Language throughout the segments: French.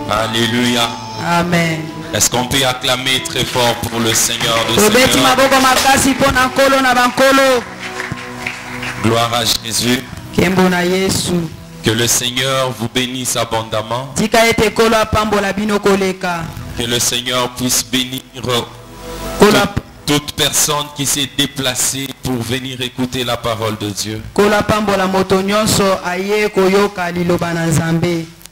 Alléluia. Amen. Est-ce qu'on peut acclamer très fort pour le Seigneur de Seigneur? Gloire à Jésus. Que le Seigneur vous bénisse abondamment. Que le Seigneur puisse bénir toute personne qui s'est déplacée pour venir écouter la parole de Dieu.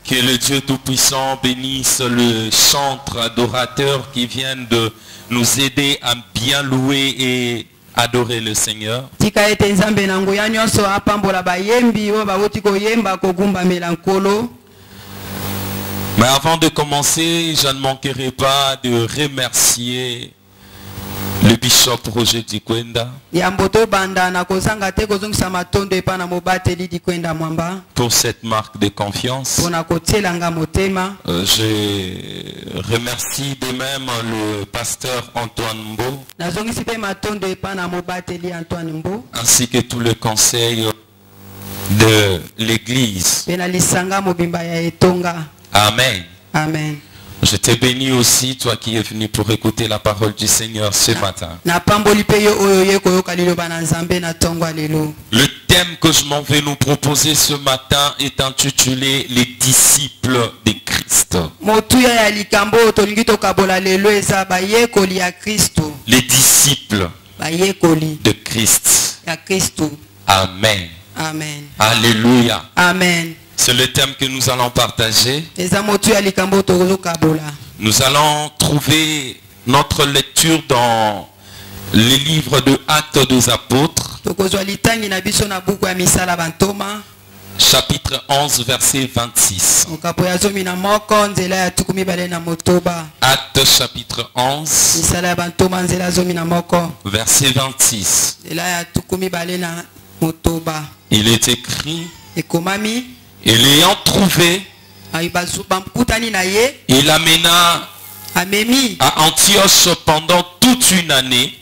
Que le Dieu Tout-Puissant bénisse le chantre adorateur qui viennent de nous aider à bien louer et adorer le Seigneur. Mais avant de commencer, je ne manquerai pas de remercier le bishop Roger Dikwenda pour cette marque de confiance. Je remercie de même le pasteur Antoine Mbo ainsi que tout le conseil de l'église. Amen. Amen. Je te bénis aussi, toi qui es venu pour écouter la parole du Seigneur ce matin. Le thème que je m'en vais nous proposer ce matin est intitulé Les disciples de Christ. Les disciples de Christ. Amen. Amen. Alléluia. Amen. C'est le thème que nous allons partager. Nous allons trouver notre lecture dans les livres de Actes des Apôtres. Chapitre 11, verset 26. Actes chapitre 11, verset 26. Il est écrit: et l'ayant trouvé, il amena à Antioche pendant toute une année.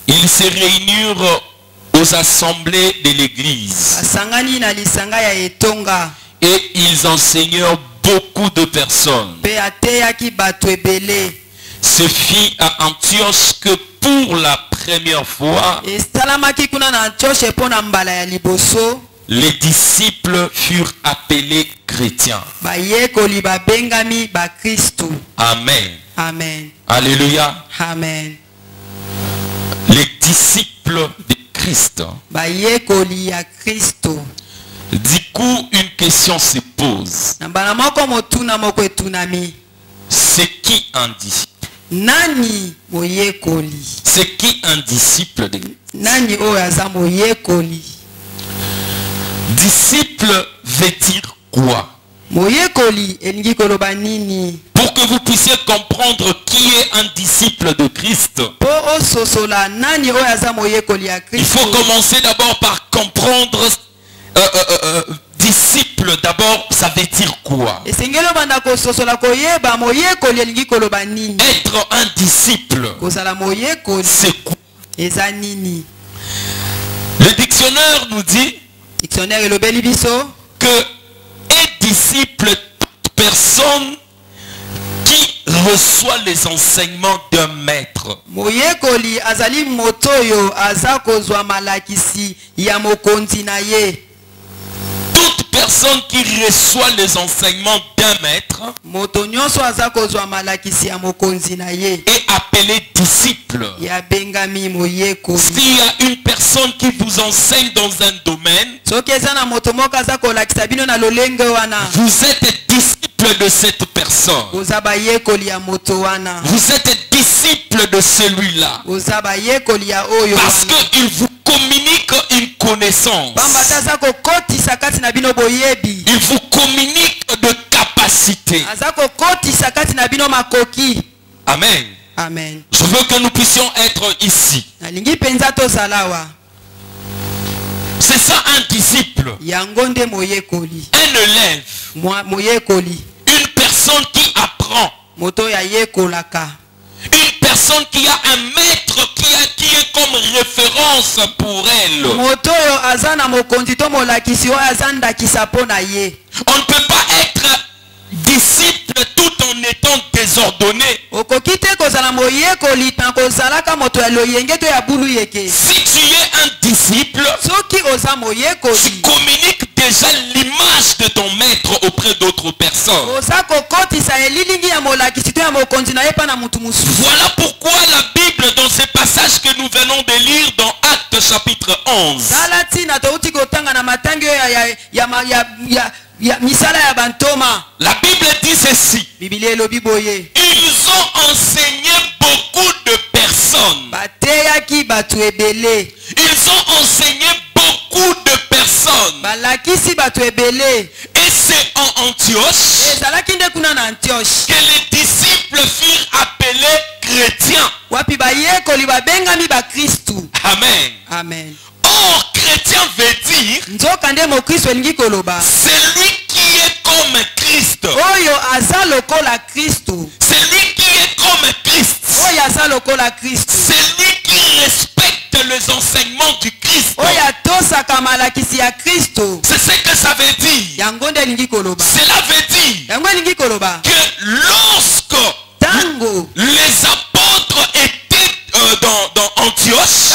Ils se réunirent aux assemblées de l'église et ils enseignèrent beaucoup de personnes. Ce fit à Antioche que pour la première fois les disciples furent appelés chrétiens. Amen. Amen. Alléluia. Amen. Les disciples de Christ. Du coup, une question se pose. C'est qui un disciple? C'est qui un disciple de Christ? Disciple veut dire quoi? Pour que vous puissiez comprendre qui est un disciple de Christ, il faut commencer d'abord par comprendre disciple. D'abord, ça veut dire quoi? Être un disciple, c'est quoi? Le dictionnaire nous dit que est disciple toute personne qui reçoit les enseignements d'un maître. Toute personne qui reçoit les enseignements d'un maître est appelée disciple. S'il y a une personne qui vous enseigne dans un domaine, vous êtes disciple de cette personne. Vous êtes disciple de celui-là. Parce qu'il vous communique une connaissance. Il vous communique de capacité. Amen. Amen. Je veux que nous puissions être ici. C'est ça un disciple. Un élève. Une personne qui apprend. Une personne qui a un maître qui est comme référence pour elle. On ne peut pas être disciple tout en étant désordonné. Si tu es un disciple, tu communiques déjà l'image de ton maître auprès d'autres personnes. Voilà pourquoi la Bible, dans ces passages que nous venons de lire dans Actes chapitre 11, la Bible dit ceci: ils ont enseigné beaucoup de personnes. Ils ont enseigné beaucoup de personnes. Et c'est en Antioche que les disciples furent appelés chrétiens. Amen. Amen. Or, chrétien veut dire celui qui est comme Christ. Celui qui est comme Christ. Celui qui respecte les enseignements du Christ. C'est ce que ça veut dire. Cela veut dire que lorsque les apôtres étaient dans Antioche,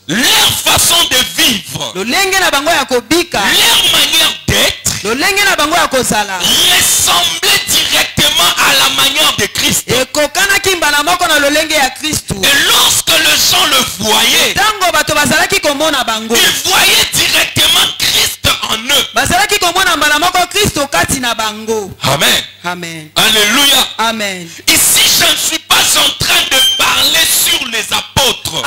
leur façon de vivre, leur manière d'être ressemblait directement à la manière de Christ. Et lorsque les gens le voyaient, ils voyaient directement Christ en eux. Amen. Amen. Alléluia. Amen. Ici, je ne suis pas en train de parler sur les apôtres.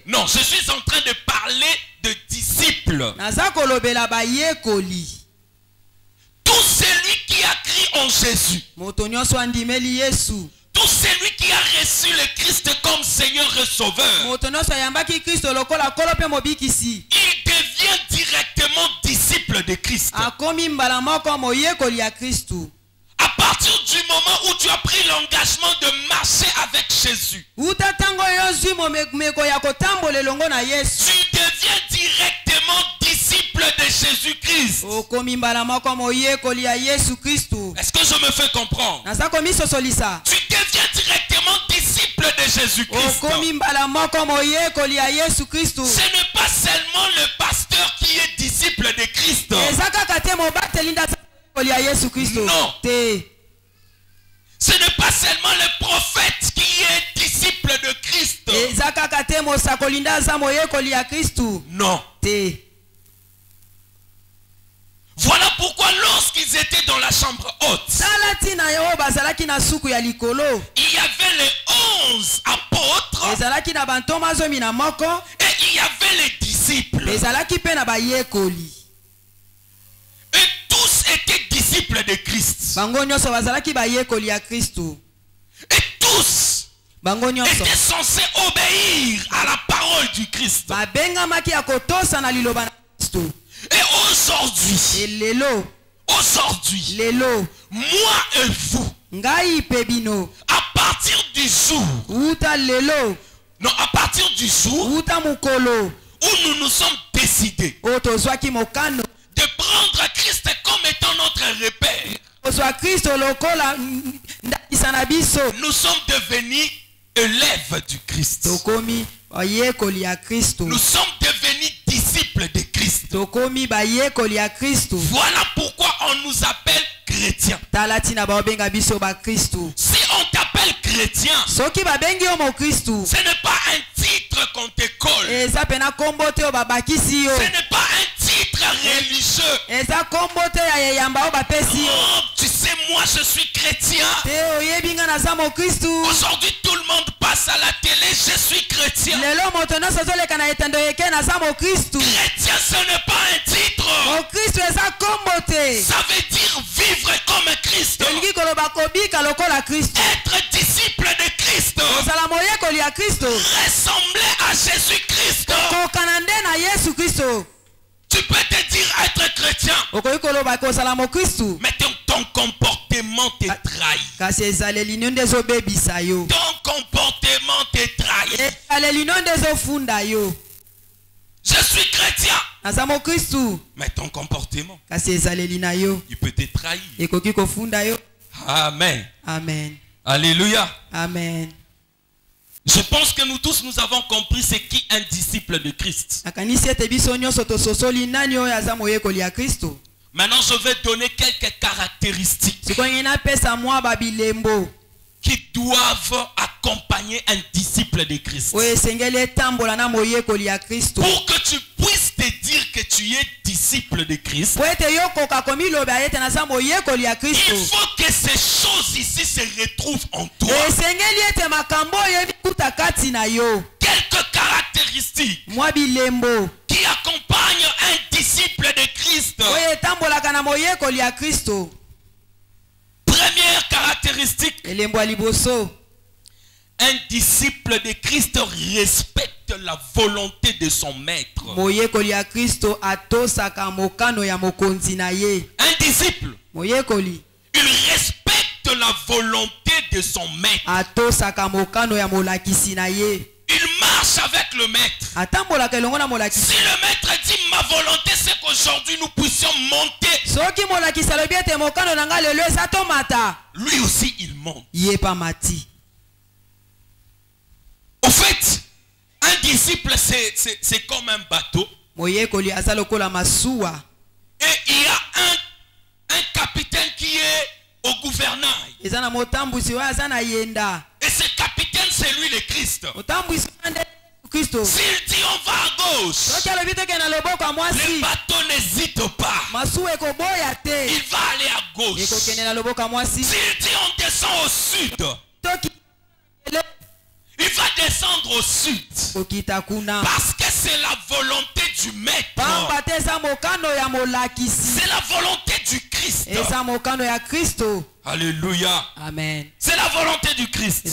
Non, je suis en train de parler de disciples. Tout celui qui a cru en Jésus, tout celui qui a reçu le Christ comme Seigneur et Sauveur, il devient directement disciple de Christ. À partir du moment où tu as pris l'engagement de marcher avec Jésus, tu deviens directement disciple de Jésus-Christ. Est-ce que je me fais comprendre? Tu deviens directement disciple de Jésus-Christ. Ce n'est pas seulement le pasteur qui est disciple de Christ. Non. Ce n'est pas seulement le prophète qui est disciple de Christ. Non. Voilà pourquoi lorsqu'ils étaient dans la chambre haute, il y avait les 11 apôtres et il y avait les disciples. Et tous étaient disciples de Christ. Et tous étaient censés obéir à la parole du Christ. Et aujourd'hui, moi et vous, à partir du jour, non, à partir du jour où nous nous sommes décidés de prendre Christ comme étant notre repère, nous sommes devenus élèves du Christ. Nous sommes devenus disciples de Christ. Voilà pourquoi on nous appelle chrétiens. Si on t'appelle chrétien, ce n'est pas un titre qu'on te colle. Ce n'est pas un titre religieux. Oh, tu sais, moi je suis chrétien. Aujourd'hui tout le monde passe à la télé, je suis chrétien. Chrétien, ce n'est pas un titre. Ça veut dire vivre comme Christ. Être disciple de Christ. Ressembler à Jésus-Christ. Tu peux te dire être chrétien, mais ton comportement te trahit. Ton comportement te trahit. Je Je suis chrétien. Mais ton comportement, il peut te trahir. Amen. Amen. Alléluia. Amen. Je pense que nous tous, nous avons compris ce qu'est un disciple de Christ. Maintenant, je vais donner quelques caractéristiques qui doivent accompagner un disciple de Christ. Pour que tu puisses te dire que tu es disciple de Christ, il faut que ces choses ici se retrouvent en toi. Quelques caractéristiques qui accompagnent un disciple de Christ. Première caractéristique, un disciple de Christ respecte la volonté de son maître. Un disciple, il respecte la volonté de son maître. Il marche avec le maître. Si le maître dit ma volonté c'est qu'aujourd'hui nous puissions monter, lui aussi il monte. Au fait, un disciple c'est comme un bateau. Et il y a un capitaine qui est au gouvernail. Et ce capitaine c'est lui le Christ. S'il dit on va à gauche, le bateau n'hésite pas. Il va aller à gauche. S'il dit on descend au sud, il va descendre au sud. Parce que c'est la volonté du maître. C'est la volonté du Christ. Alléluia. Amen. C'est la volonté du Christ.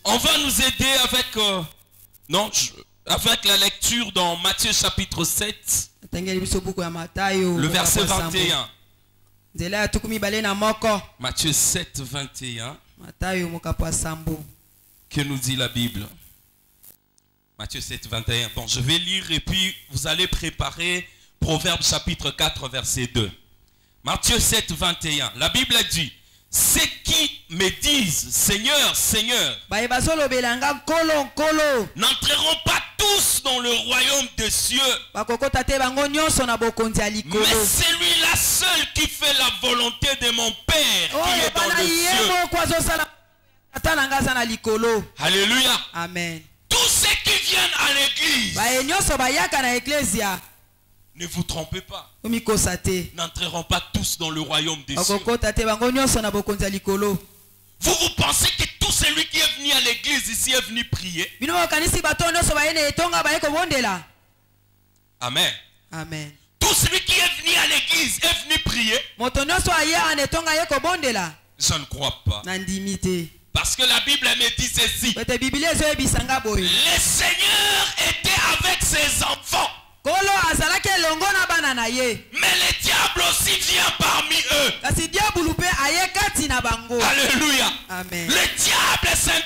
On va nous aider avec avec la lecture dans Matthieu chapitre 7, le verset 21. Matthieu 7, 21. Que nous dit la Bible? Matthieu 7, 21. Bon, je vais lire et puis vous allez préparer Proverbe chapitre 4, verset 2. Matthieu 7, 21. La Bible dit: ceux qui me disent Seigneur, Seigneur, n'entreront pas tous dans le royaume des cieux, mais celui-là seul qui fait la volonté de mon Père qui est dans le ciel. Alléluia. Amen. Tous ceux qui viennent à l'église, ne vous trompez pas, n'entreront pas tous dans le royaume des cieux. Vous pensez que tout celui qui est venu à l'église ici est venu prier? Amen. Amen. Tout celui qui est venu à l'église est venu prier? Je ne crois pas. Parce que la Bible me dit ceci: le Seigneur était avec ses enfants, mais le diable aussi vient parmi eux. Alléluia. Amen. Le diable s'est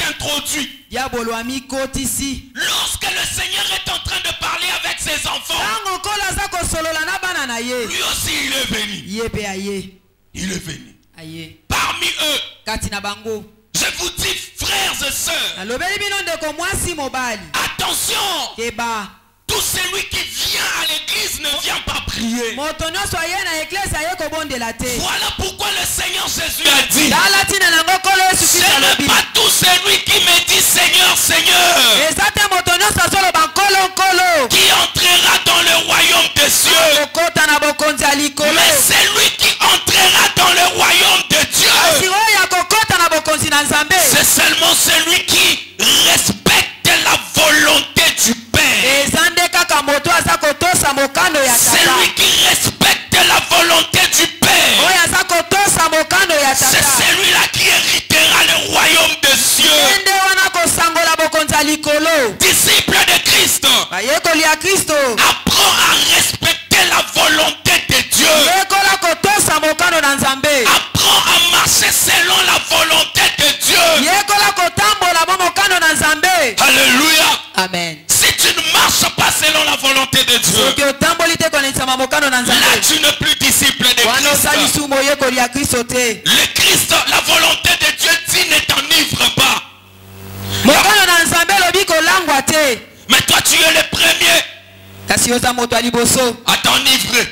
introduit. Lorsque le Seigneur est en train de parler avec ses enfants, lui aussi il est venu. Il est venu parmi eux. Je vous dis, frères et sœurs, attention, tout celui qui vient à l'église ne vient pas prier. Voilà pourquoi le Seigneur Jésus a dit: ce n'est pas tout celui qui me dit Seigneur, Seigneur qui entrera dans le royaume des cieux, mais celui qui entrera dans le royaume de Dieu, c'est seulement celui qui respecte la volonté du Père. Celui qui respecte la volonté du Père, c'est celui-là qui héritera le royaume des cieux. Disciple de Christ, apprends à respecter la volonté de Dieu. Apprends à marcher selon la volonté de Dieu. Alléluia. Amen. Si tu ne marches marches pas selon la volonté de Dieu, là tu n'es plus disciple de Christ. Le Christ, la volonté de Dieu dit ne t'enivre pas. Mais toi tu es le premier à t'enivrer.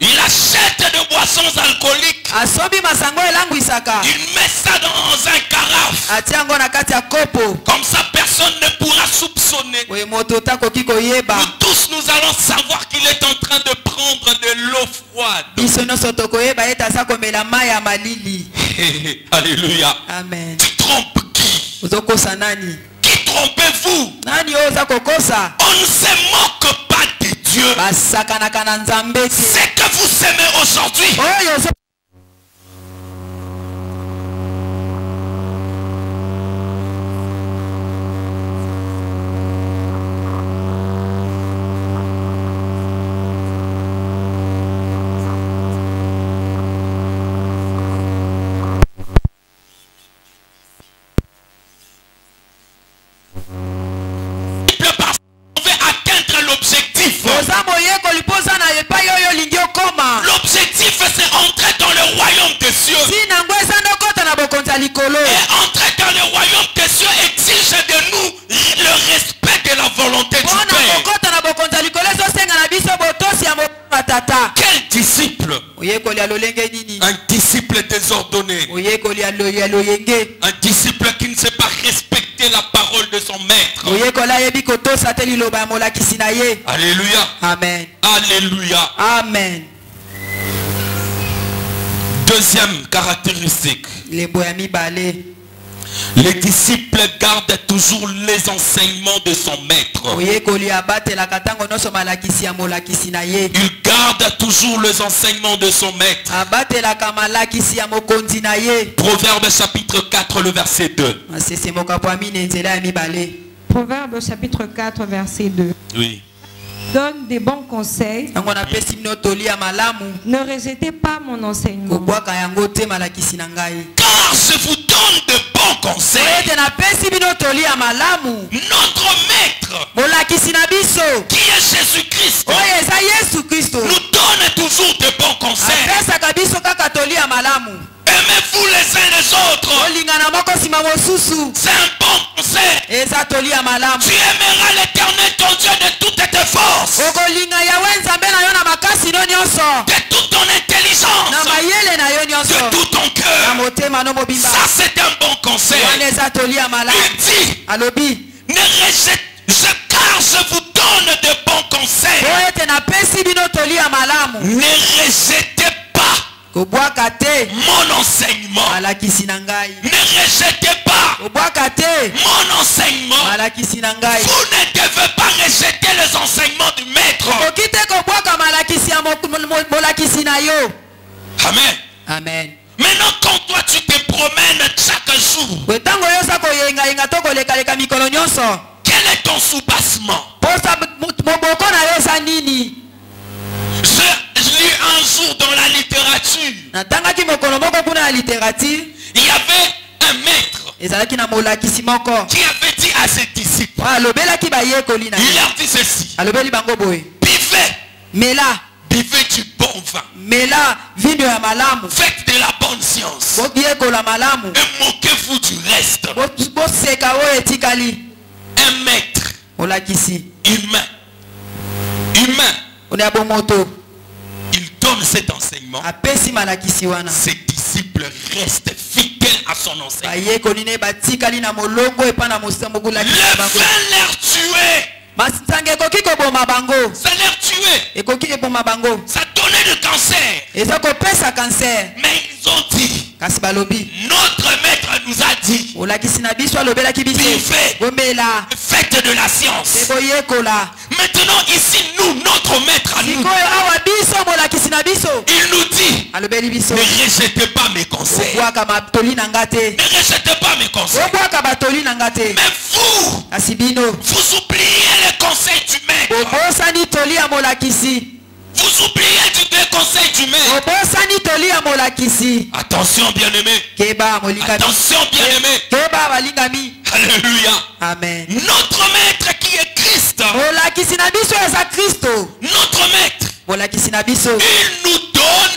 Il achète des boissons alcooliques. Il met ça dans un carafe. Comme ça personne ne pourra soupçonner. Nous tous nous allons savoir qu'il est en train de prendre de l'eau froide. Alléluia. Amen. Tu trompes qui? Qui trompez-vous? On ne se moque pas de Dieu. C'est que vous s'aimez aujourd'hui. L'objectif c'est entrer dans le royaume des cieux. Et entrer dans le royaume des cieux exige de nous le respect de la volonté du Père. Quel disciple? Un disciple désordonné. Un disciple qui ne sait pas respecter la parole de son maître. Alléluia. Amen. Alléluia. Amen. Deuxième caractéristique. Les disciples gardent toujours les enseignements de son maître. Ils gardent toujours les enseignements de son maître. Proverbe chapitre 4, le verset 2. Proverbe chapitre 4, verset 2. Oui. Donne des bons conseils. Ne rejetez pas mon enseignement. Car je vous donne de bons conseils. Notre maître, qui est Jésus-Christ, nous donne toujours de bons conseils. Aimez-vous les uns les autres. C'est un bon conseil. Tu aimeras l'Éternel ton Dieu de toutes tes forces, de toute ton intelligence, de tout ton cœur. Ça c'est un bon conseil. Il dit, ne rejetez, car je vous donne de bons conseils. Ne rejetez pas mon enseignement. Ne rejetez pas mon enseignement. Vous ne devez pas rejeter les enseignements du maître. Amen. Amen. Maintenant quand toi tu te promènes chaque jour, quel est ton soubassement? Je lis un jour dans la littérature, il y avait un maître qui avait dit à ses disciples, il leur dit ceci: buvez du bon vin, faites de la bonne science, et moquez-vous du reste. Un maître humain, il donne cet enseignement. Ses disciples restent fidèles à son enseignement. Le vin leur tuait. Ça leur tuait. Ça donnait du cancer. Mais ils ont dit, notre maître nous a dit, buvez, faites de la science. Maintenant ici nous, notre maître à nous, il nous dit, ne rejetez pas mes conseils. Ne rejetez pas mes conseils. Mais vous oubliez les conseils du maître. Vous oubliez des conseils du maître. Attention bien-aimé. Attention bien-aimé. Alléluia. Amen. Amen. Notre maître qui est Christ, Notre maître, il nous donne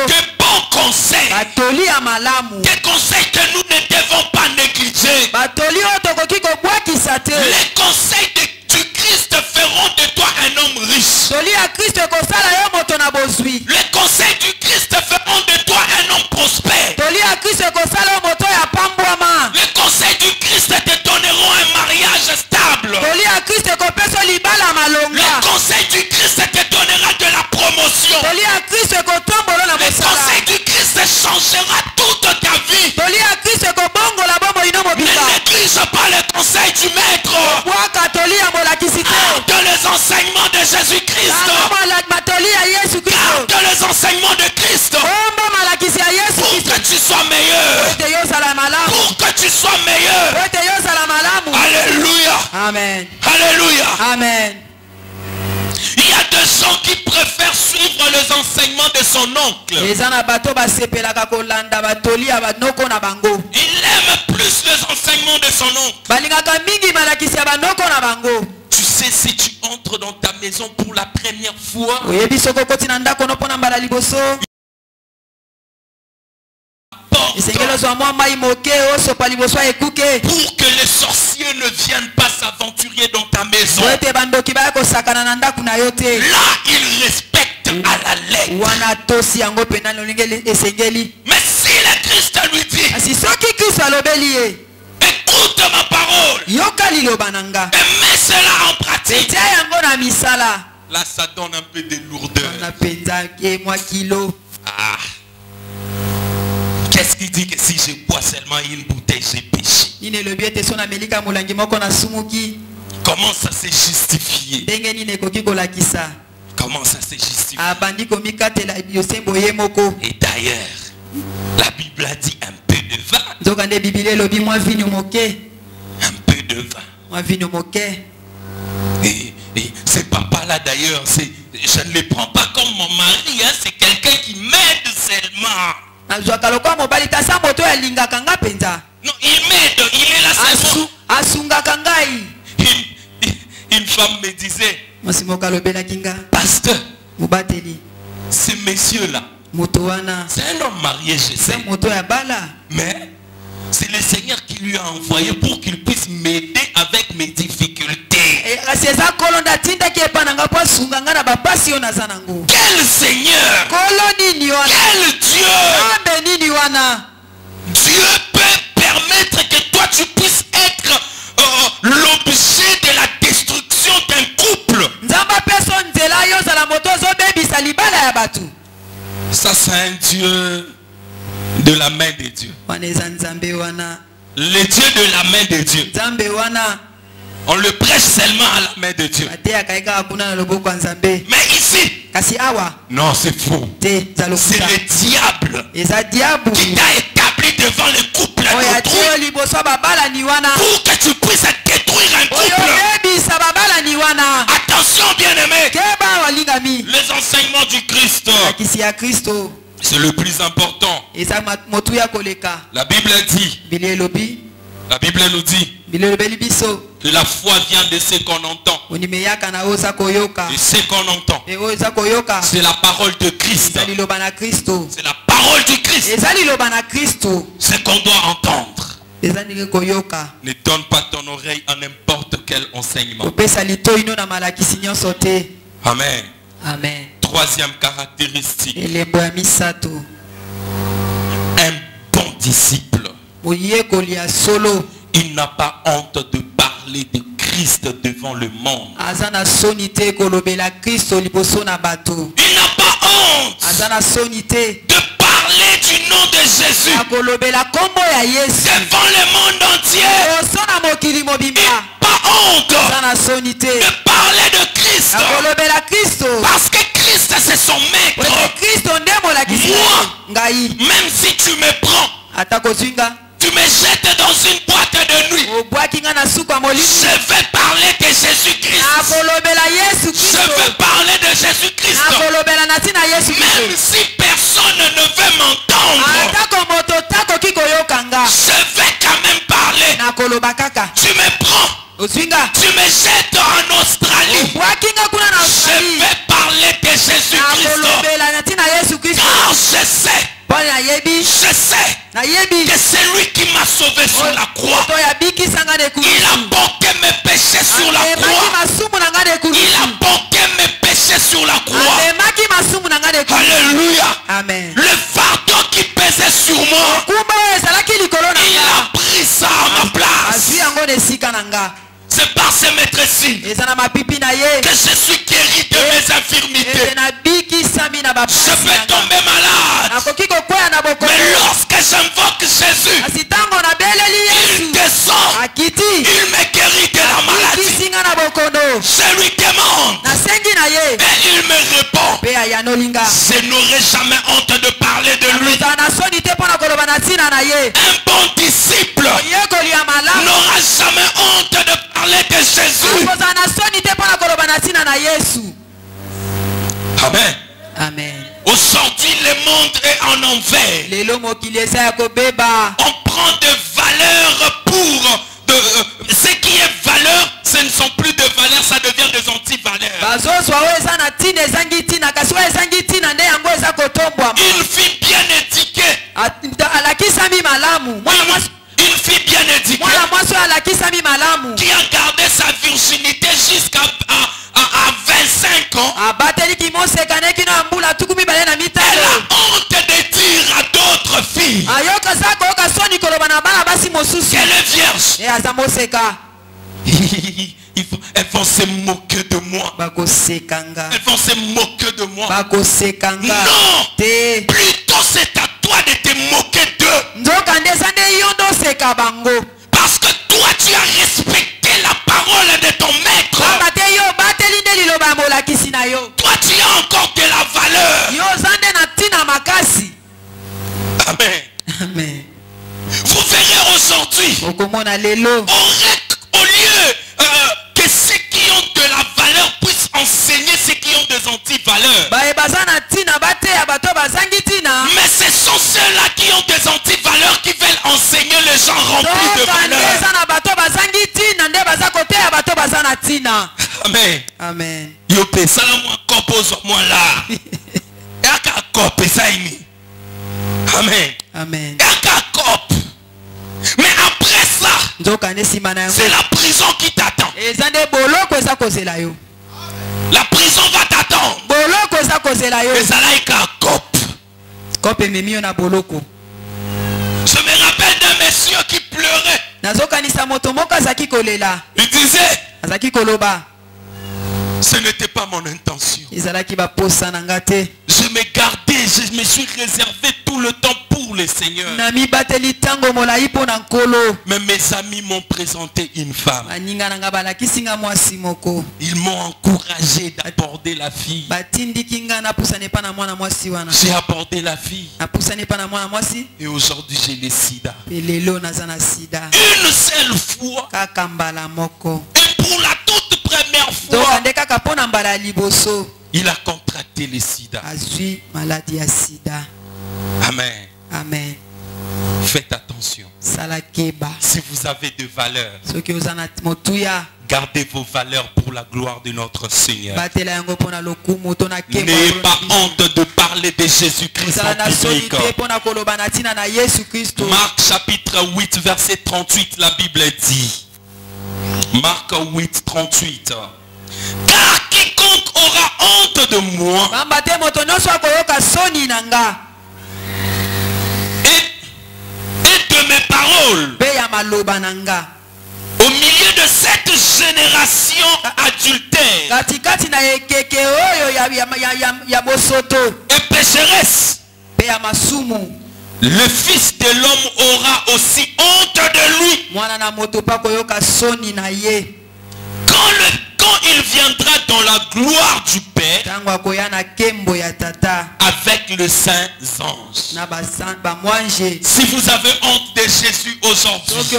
de bons conseils. Des conseils que nous ne devons pas négliger. Les conseils du Christ feront de toi un homme riche. Les conseils du Christ feront de toi un homme prospère. Les conseils du Christ te donneront un mariage stable. Les conseils du Christ te donnera de la promotion. Les conseils du Christ changera toute ta vie. Ne néglige pas les conseils du maître. Garde les enseignements de Jésus-Christ. Garde les enseignements de Christ. Pour que tu sois meilleur. Pour que tu sois meilleur. Alléluia. Amen. Alléluia. Amen. Il y a des gens qui préfèrent suivre les enseignements de son oncle. Il aime plus les enseignements de son oncle. Tu sais, si tu entres dans ta maison pour la première fois, pour que les sorciers ne viennent pas s'aventurer dans ta maison, là ils respectent à la lettre. Mais si le Christ lui dit, écoute ma parole et mets cela en pratique, là ça donne un peu de lourdeur. Ah. Qu'est-ce qu'il dit que si je bois seulement une bouteille, j'ai péché? Comment ça s'est justifié? Comment ça s'est justifié? Et d'ailleurs, la Bible a dit un peu de vin. Un peu de vin. Et ce papa-là d'ailleurs, je ne le prends pas comme mon mari, hein, c'est quelqu'un qui m'aide seulement. Non, il m'aide, il est là seulement. Une femme me disait, pasteur, ce monsieur-là, c'est un homme marié, je sais. Mais c'est le Seigneur qui lui a envoyé pour qu'il puisse m'aider avec mes difficultés. Quel Seigneur! Quel Dieu! Dieu peut permettre que toi tu puisses être l'objet de la destruction d'un couple. Ça c'est un Dieu de la main de Dieu. Le Dieu de la main de Dieu. On le prêche seulement à la main de Dieu. Mais ici, non, c'est faux. C'est le diable qui t'a établi devant le couple pour que tu puisses détruire un couple. Attention bien-aimé, les enseignements du Christ, c'est le plus important. La Bible dit, la Bible nous dit que la foi vient de ce qu'on entend. Et ce qu'on entend, c'est la parole de Christ. C'est la parole du Christ. Ce qu'on doit entendre. Ne donne pas ton oreille à n'importe quel enseignement. Amen. Amen. Troisième caractéristique. Un bon disciple, il n'a pas honte de parler de Christ devant le monde. Il n'a pas honte de parler du nom de Jésus devant le monde entier. Il n'a pas honte de parler de Christ parce que Christ c'est son maître. Moi, même si tu me prends, tu me jettes dans une boîte de nuit, je vais parler de Jésus-Christ. Je vais parler de Jésus-Christ. Même si personne ne veut m'entendre, je vais quand même parler. Tu me prends, tu me jettes en Australie, je vais parler de Jésus-Christ. Car je sais que c'est lui qui m'a sauvé sur la croix. Il a porté mes péchés sur la croix. Il a porté mes péchés sur la croix. Alléluia. Amen. Le fardeau qui pesait sur moi, il a pris ça à ma place. C'est par ces maîtresses que je suis guéri de mes infirmités. Je peux tomber malade, mais lorsque j'invoque Jésus, il descend, il me guérit de la maladie. Je lui demande et il me répond. Je n'aurai jamais honte de parler de lui. Un bon disciple n'aura jamais honte de parler de Jésus. Amen. Amen. Aujourd'hui, le monde est en envers. On prend de valeurs pour ce qui est valeur, ce ne sont plus de valeurs, ça devient des anti-valeurs. Une fille bien éduquée, une fille bien éduquée qui a gardé sa virginité jusqu'à 25 ans, elle a honte de dire à d'autres filles qu'elle est vierge. Elles vont se moquer de moi. Elles vont se moquer de moi. Non, plutôt c'est à toi de te moquer d'eux. Parce que toi tu as respecté la parole de ton maître. Toi tu as encore de la valeur. Amen. Amen. Vous verrez aujourd'hui, au lieu que ceux qui ont de la valeur puissent enseigner ceux qui ont des anti-valeurs. Mais ce sont ceux-là qui ont des anti-valeurs qui veulent enseigner les gens remplis de valeurs. Amen. Amen. Yope, salamwa kopos moi là. Yaka kope saimi. Amen. Amen. Yaka kope. Mais après ça, c'est la prison qui t'attend. La prison va t'attendre. Et ça là, il y a kope. Je me rappelle d'un monsieur qui pleurait. Il disait, ce n'était pas mon intention. Je me gardais, je me suis réservé tout le temps pour le Seigneur. Mais mes amis m'ont présenté une femme. Ils m'ont encouragé d'aborder la fille. J'ai abordé la fille. Et aujourd'hui j'ai le sida. Une seule fois. Et pour la toute première fois, il a contracté le sida. Amen. Amen. Faites attention. Si vous avez de valeurs, gardez vos valeurs pour la gloire de notre Seigneur. N'ayez pas honte de parler de Jésus-Christ en public. Marc chapitre 8 verset 38, la Bible dit. Marc 8 38. Car quiconque aura honte de moi et de mes paroles au milieu de cette génération adultère et pécheresse, le Fils de l'homme aura aussi honte de lui quand il viendra dans la gloire du Père avec les saints anges. Si vous avez honte de Jésus aujourd'hui,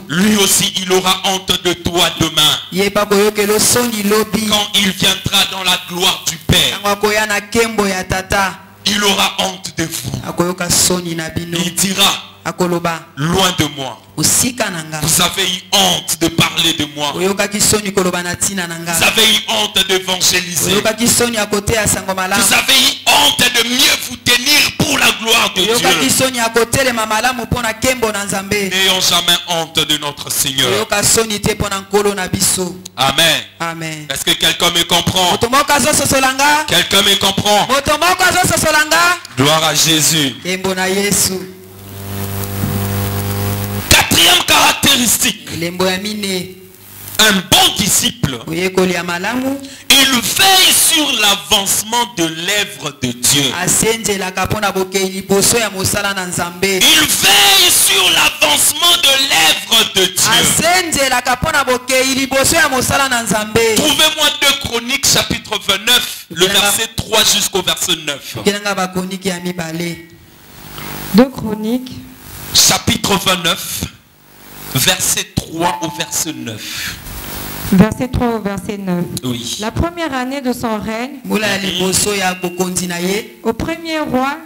lui aussi il aura honte de toi demain. Quand il viendra dans la gloire du Père, il aura honte de vous. Il dira, loin de moi. Vous avez eu honte de parler de moi. Vous avez eu honte d'évangéliser. Vous avez eu honte de mieux vous tenir pour la gloire de Dieu. N'ayons jamais honte de notre Seigneur. Amen. Amen. Est-ce que quelqu'un me comprend? Quelqu'un me comprend? Gloire à Jésus. Quatrième caractéristique. Un bon disciple, il veille sur l'avancement de l'œuvre de Dieu. Il veille sur l'avancement de l'œuvre de Dieu. Trouvez-moi 2 Chroniques chapitre 29, le verset 3 jusqu'au verset 9. 2 Chroniques chapitre 29, verset 3 au verset 9. Verset 3 au verset 9. Oui. La première année de son règne, au premier roi,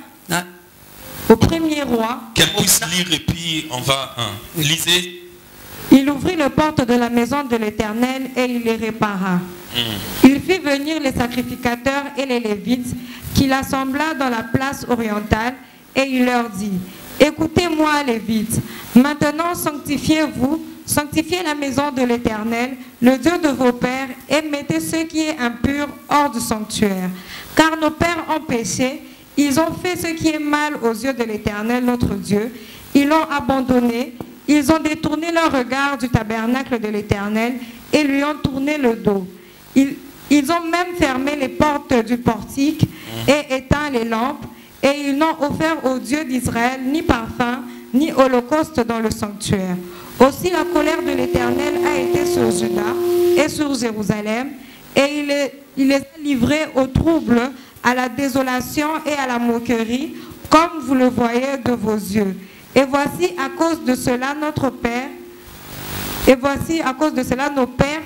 qu'elle puisse lire et puis on va lisez. Il ouvrit les portes de la maison de l'Éternel et il les répara. Il fit venir les sacrificateurs et les Lévites qu'il assembla dans la place orientale et il leur dit: écoutez-moi, Lévites, maintenant sanctifiez-vous, sanctifiez la maison de l'Éternel, le Dieu de vos pères, et mettez ce qui est impur hors du sanctuaire. Car nos pères ont péché, ils ont fait ce qui est mal aux yeux de l'Éternel, notre Dieu. Ils l'ont abandonné, ils ont détourné leur regard du tabernacle de l'Éternel et lui ont tourné le dos. Ils ont même fermé les portes du portique et éteint les lampes, et ils n'ont offert au Dieu d'Israël ni parfum, ni holocauste dans le sanctuaire. Aussi la colère de l'Éternel a été sur Juda et sur Jérusalem, et il les a livrés au trouble, à la désolation et à la moquerie, comme vous le voyez de vos yeux. Et voici à cause de cela nos pères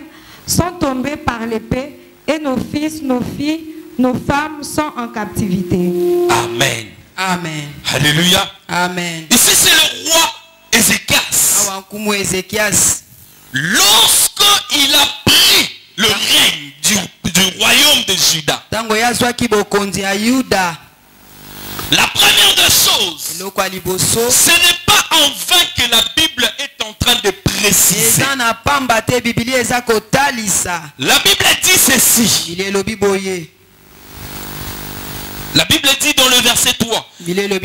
sont tombés par l'épée, et nos fils, nos filles, nos femmes sont en captivité. Amen. Amen. Alléluia. Amen. Ici c'est le roi Ézéchias. Lorsqu'il a pris le règne du royaume de Juda, la première des choses, ce n'est pas en vain que la Bible est en train de préciser. La Bible dit ceci. La Bible dit dans le verset 3, la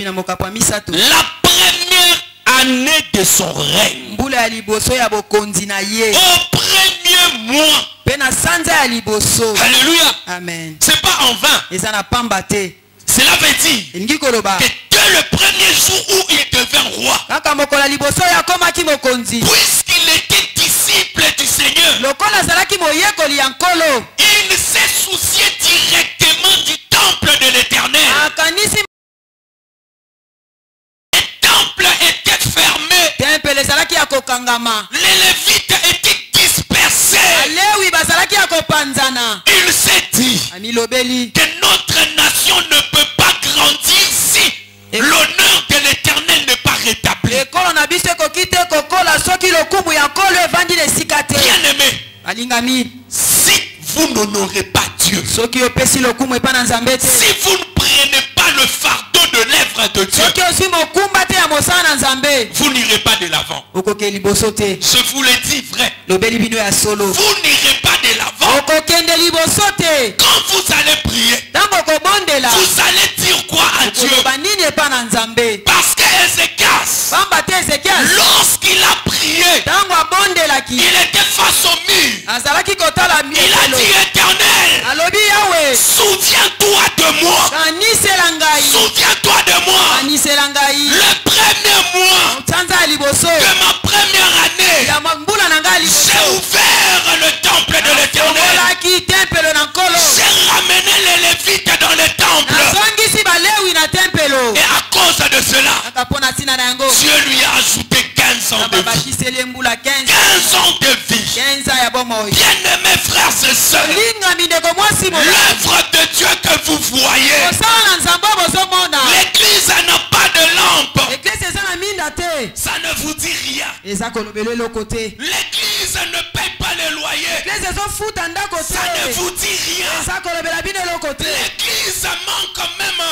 première année de son règne, au premier mois. Alléluia. Amen. C'est pas en vain. Cela veut dire que dès le premier jour où il devint roi, puisqu'il était disciple du Seigneur, il s'est soucié directement du temple de l'Éternel. Le temple était fermé. Les Lévites étaient dispersés. Il s'est dit que notre nation ne peut pas grandir si l'honneur de l'Éternel n'est pas rétabli. Bien-aimé, si vous n'honorez pas Dieu, si vous ne prenez pas le fardeau de l'œuvre de Dieu, vous n'irez pas de l'avant. Je vous le dis vrai. Vous n'irez pas de l'avant. Quand vous allez prier, vous allez dire quoi à Dieu? Parce que Ézéchias, lorsqu'il a prié, il était face au mur. Il a dit: Éternel, souviens-toi de moi. Souviens-toi de moi. Le premier mois de ma première année, j'ai ouvert le temple de l'Éternel. J'ai ramené les Lévites dans le temple. Et à cause de cela, Dieu lui a ajouté 15 ans de vie. 15 ans de vie. Bien-aimés frères et sœurs, l'œuvre de Dieu que vous voyez, l'église n'a pas de lampe. Ça ne vous dit rien. L'église ne paye pas les loyers. Ça ne vous dit rien. L'église manque même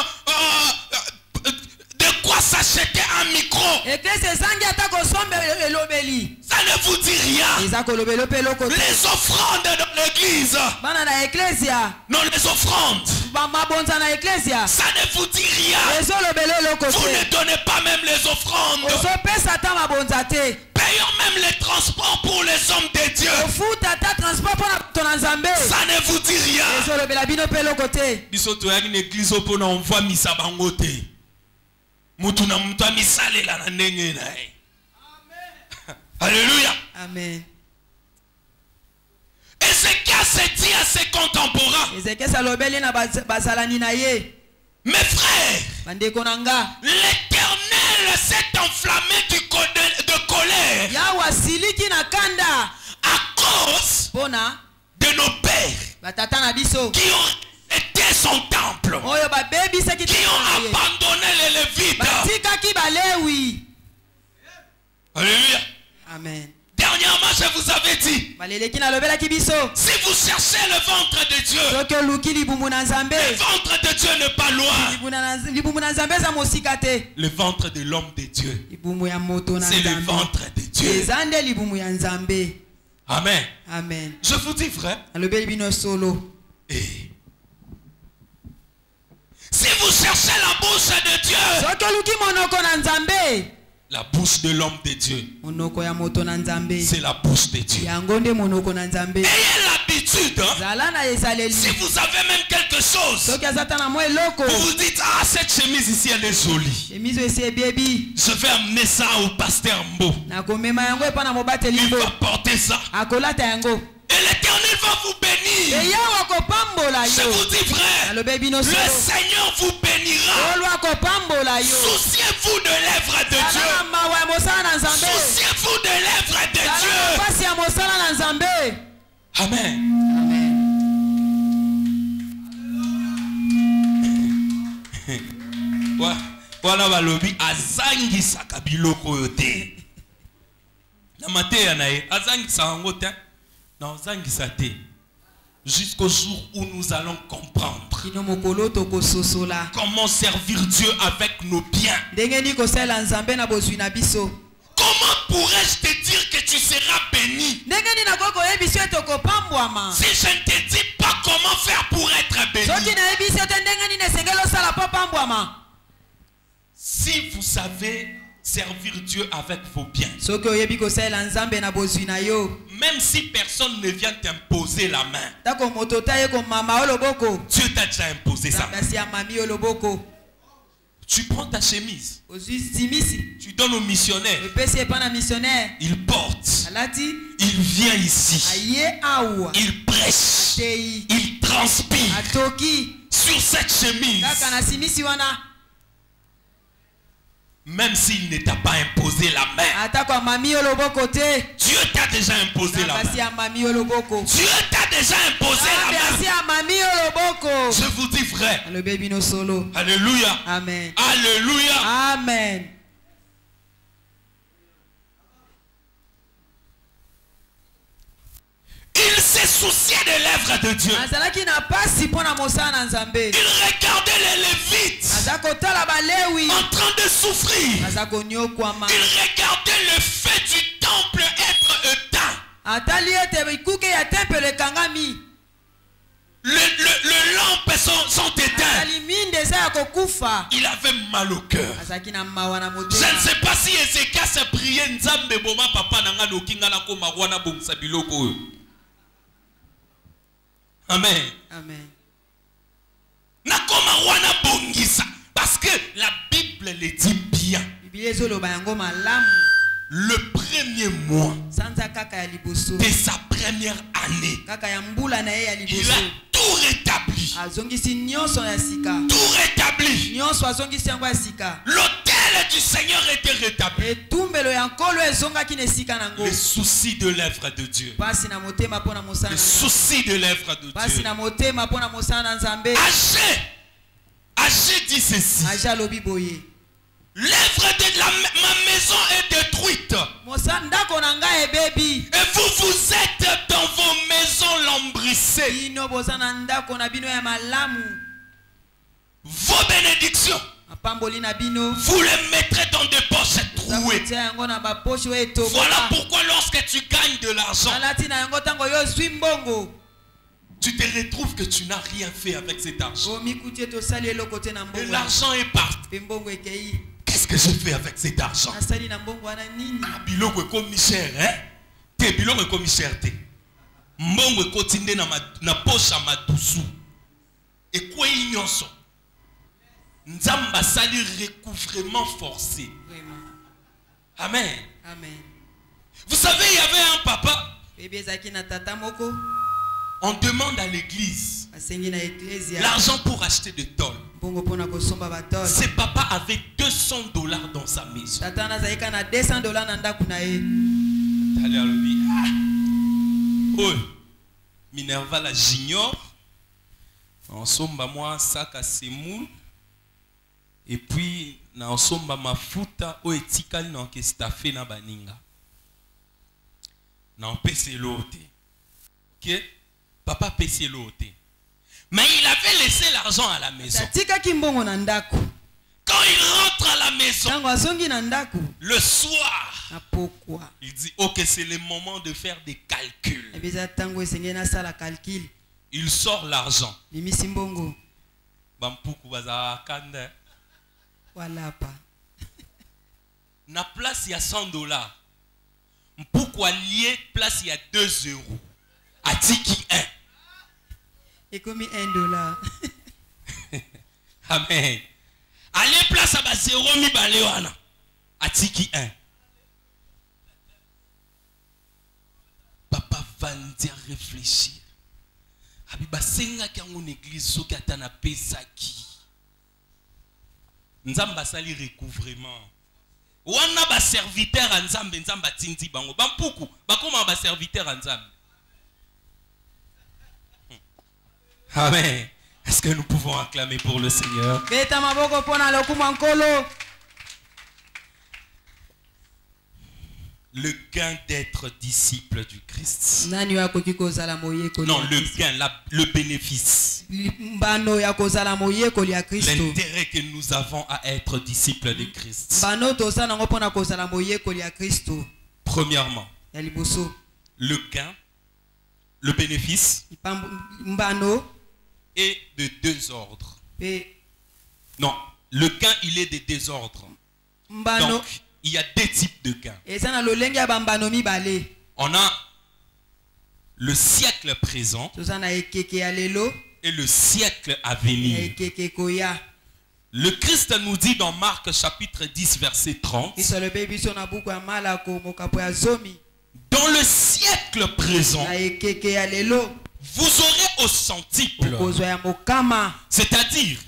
de quoi s'acheter un micro. Ça ne vous dit rien. Les offrandes dans l'église. Non, les offrandes. Ça ne vous dit rien. Vous ne donnez pas même les offrandes. Payons même les transports pour les hommes de Dieu. Ça ne vous dit rien. Alléluia. Amen. Ézéchias se dit à ses contemporains: mes frères, l'Éternel s'est enflammé de colère à cause de nos pères qui ont été son temple, qui ont abandonné les Lévites. Alléluia. Amen. Dernièrement, je vous avais dit, si vous cherchez le ventre de Dieu, le ventre de Dieu n'est pas loin. Le ventre de l'homme de Dieu, c'est le ventre de Dieu. Amen. Amen. Je vous dis, frère, si vous cherchez la bouche de Dieu, la bouche de l'homme de Dieu, c'est la bouche de Dieu. Ayez l'habitude, si vous avez même quelque chose, vous vous dites: ah, cette chemise ici elle est jolie, je vais amener ça au pasteur Mbo, il va porter ça et l'Éternel va vous bénir. Je vous dis, frère, le Seigneur vous bénira. Souciez-vous de l'œuvre de Dieu. Souciez-vous de l'œuvre de Dieu. Amen. Voilà balobi azangi sakabiloko yote. Na mateya nae azangi sangote. Jusqu'au jour où nous allons comprendre comment servir Dieu avec nos biens. Comment pourrais-je te dire que tu seras béni si je ne te dis pas comment faire pour être béni? Si vous savez servir Dieu avec vos biens, même si personne ne vient t'imposer la main, Dieu t'a déjà imposé sa main. Tu prends ta chemise, tu donnes au missionnaire, il porte, il vient ici, il prêche, il transpire sur cette chemise. Même s'il ne t'a pas imposé la main, Dieu t'a déjà imposé la main. Dieu t'a déjà imposé la main. Je vous dis, frère, alléluia. Amen. Alléluia. Amen. Il s'est soucié de l'œuvre de Dieu. Il regardait les Lévites en train de souffrir. Il regardait le feu du temple être éteint. Les lampes sont éteintes. Il avait mal au cœur. Je ne sais pas si Ézéchias a prié Nzambe Boma Papa Nanga Lokinga na Koma Wana Bongsa Biloko. Amen. Amen. Nakoma wana bongisa. Parce que la Bible le dit bien. Le premier mois de sa première année, il a tout rétabli. Tout rétabli. L'autel du Seigneur était rétabli. Le souci de l'œuvre de Dieu. Le souci de l'œuvre de Dieu. Agé dit ceci: L'œuvre de ma maison est détruite. Et vous êtes dans vos maisons lambrissées. Vos bénédictions, vous les mettrez dans des poches trouées. Voilà pourquoi lorsque tu gagnes de l'argent, tu te retrouves que tu n'as rien fait avec cet argent. Et l'argent est parti. Qu'est-ce que je fais avec cet argent? Biloko est commissaire, hein? Te biloko est commissaire te. Mbongo est continué na poche à ma doucou. Et quoi ignonso? Nzamba sali recouvrement forcé. Amen. Amen. Vous savez, il y avait un papa. On demande à l'église l'argent pour acheter des tôles. Ce papa avait $200 dans sa maison. Oh, Minerva la j'ignore. En somba moi sac à semoule. Et puis na somba mafuta o etikali na ke stafé na baninga. Na pese lote. OK? Papa payait l'autre. Mais il avait laissé l'argent à la maison. Quand il rentre à la maison, le soir, il dit, ok, c'est le moment de faire des calculs. Il sort l'argent. Na place, il y a $100. Pourquoi lier place, il y a €2. Atiki 1. Et comme $1. Amen. Allez place à zéro mi balewana. Atiki 1. Papa va dire réfléchir. Abiba senga ki en église soki atana pesaki. Nzamba sali recouvrement. Wana ba serviteur a nzambe nzamba tindi bango. Bampuku bakoma ba serviteur a nzambe. Amen. Est-ce que nous pouvons acclamer pour le Seigneur? Le gain d'être disciple du Christ. Non, le gain, le bénéfice. L'intérêt que nous avons à être disciples de Christ. Premièrement, le gain, le bénéfice est de deux ordres. Non, le gain, il est de deux ordres. Donc, il y a deux types de gains. On a le siècle présent et le siècle à venir. Le Christ nous dit dans Marc chapitre 10 verset 30, dans le siècle présent, vous aurez au centuple, c'est-à-dire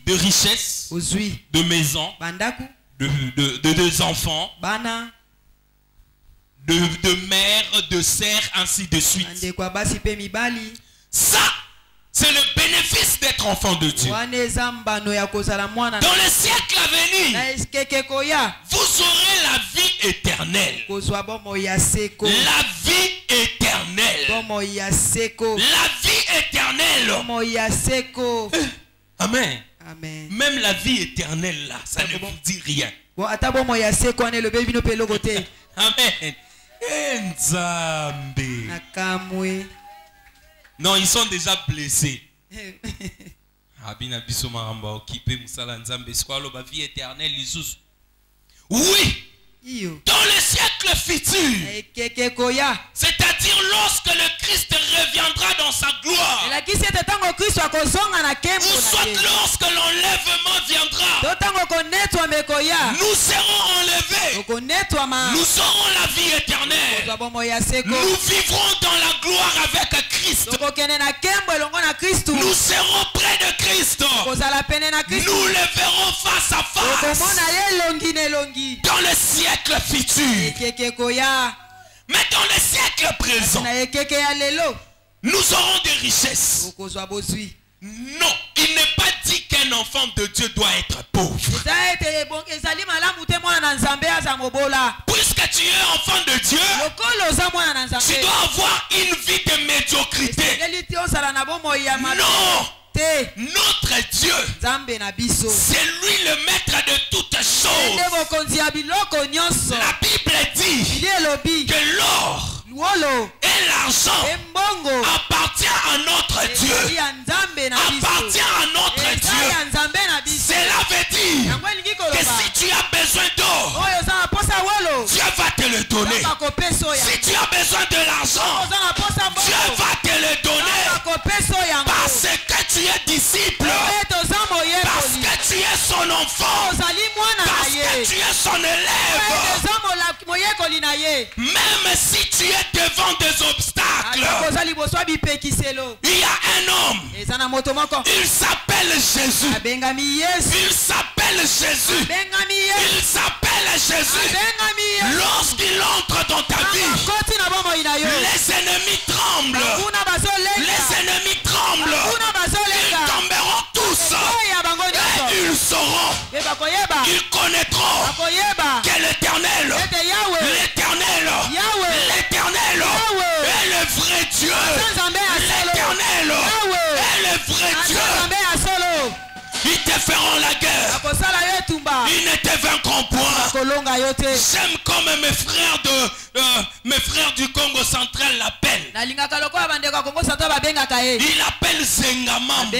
de richesses, de maisons, de enfants, de mères, de sœurs, ainsi de suite. Ça, c'est le bénéfice d'être enfant de Dieu. Dans le siècle à venir, vous aurez la vie éternelle. La vie éternelle. La vie éternelle. Amen. Amen. Même la vie éternelle là, ça ne vous dit rien. Amen. Non, ils sont déjà blessés. Oui. Dans le siècle futur, c'est-à-dire lorsque le Christ reviendra dans sa gloire, ou soit lorsque l'enlèvement viendra, nous serons enlevés, nous aurons la vie éternelle, nous vivrons dans la gloire avec Christ, nous serons près de Christ, nous le verrons face à face dans le siècle futur. Mais dans le siècle présent, nous aurons des richesses. Non, il n'est pas dit que un enfant de Dieu doit être pauvre. Puisque tu es enfant de Dieu, tu dois avoir une vie de médiocrité. Non. Notre Dieu, c'est lui le maître de toutes choses. La Bible dit que l'or et l'argent appartient à notre Dieu. Appartient à notre Dieu. Cela veut dire que si tu as besoin d'or, Dieu va te le donner. Si tu as besoin de l'argent, Dieu va te le donner. Parce que tu es disciple. Parce que tu es son enfant. Parce que tu es son élève. Même si tu es devant des obstacles, il y a un homme. Il s'appelle Jésus. Il s'appelle Jésus. Il s'appelle Jésus. Lorsqu'il entre dans ta vie, les ennemis tremblent. Les ennemis tremblent. Ils tomberont tous. Et ils sauront. Ils connaîtront que l'Éternel est le vrai Dieu. L'Éternel est le vrai Dieu. Ils te feront la guerre. Ils ne te vaincront point. J'aime comme mes frères du Congo central l'appellent. Il appelle Zengamambu.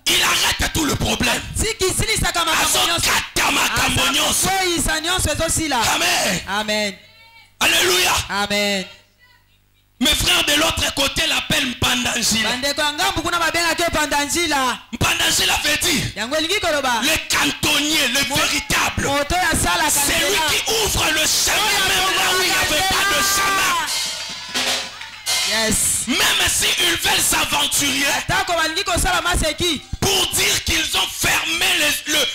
Il arrête tout le problème. Amen. Alléluia. Amen. Mes frères de l'autre côté l'appellent Mpandangila. Mpandangila veut dire le cantonnier, le véritable. C'est lui qui ouvre le chemin même là où il n'y avait pas de chemin. Yes. Même s'ils veulent s'aventurer pour dire qu'ils ont fermé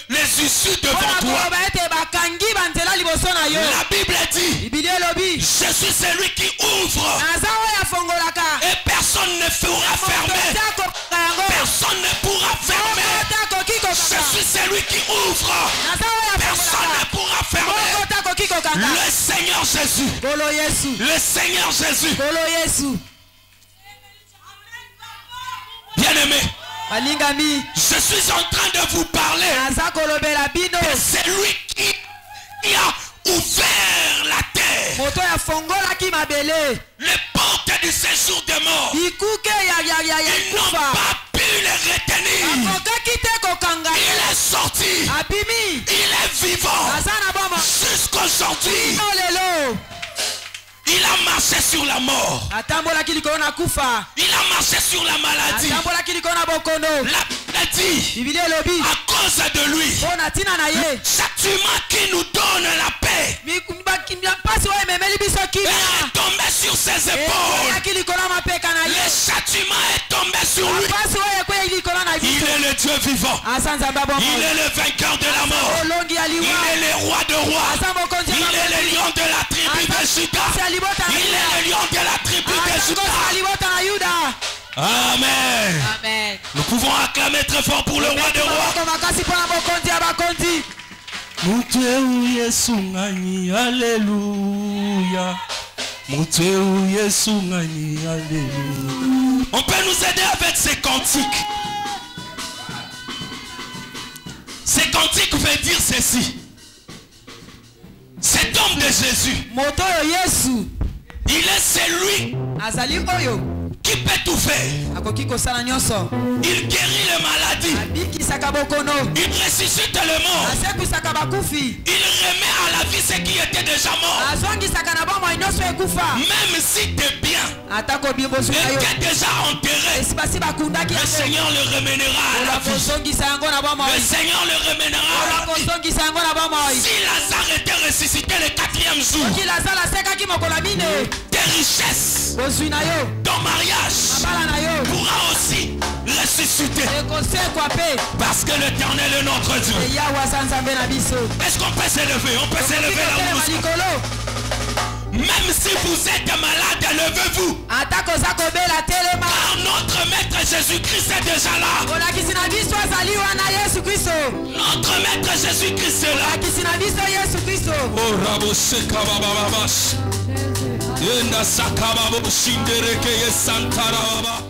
les issues devant toi. La Bible dit je suis celui qui ouvre et personne ne pourra fermer. Personne ne pourra fermer. Je suis celui qui ouvre. Personne ne pourra fermer. Le Seigneur Jésus. Le Seigneur Jésus. Bien-aimé, je suis en train de vous parler de celui qui a ouvert la terre, les portes du séjour des morts. Ils n'ont pas pu les retenir. Il est sorti. Il est vivant jusqu'aujourd'hui. Il a marché sur la mort. Il a marché sur la maladie. La Bible dit, à cause de lui, le châtiment qui nous donne la paix est tombé sur ses épaules. Le châtiment est tombé sur lui. Il est le Dieu vivant. Il est le vainqueur de la mort. Il est le roi de rois. Il est le lion de la tribu de Juda. Il est le lion de la tribu de Juda. Amen. Amen. Nous pouvons acclamer très fort pour le roi de rois. Alléluia. On peut nous aider avec ces cantiques. Ces cantiques veut dire ceci. Cet homme de Jésus, il est celui qui peut tout faire. Il guérit les maladies. Il ressuscite les morts. Il remet à la vie ce qui était déjà mort. Même si tu es bien et tu es déjà enterré, le Seigneur le remènera à la vie. Le Seigneur le remènera à la vie. Si Lazare était ressuscité le 4e jour, tes richesses, ton mariage pourra aussi ressusciter. Parce que l'Éternel est notre Dieu. Est-ce qu'on peut s'élever? On peut s'élever là où nous sommes. Même si vous êtes malade, levez-vous. Car notre Maître Jésus-Christ est déjà là. Notre maître Jésus-Christ est là. Oh, Rabo Sekabababas. Yenda Sakababo Shindereke Santara Baba.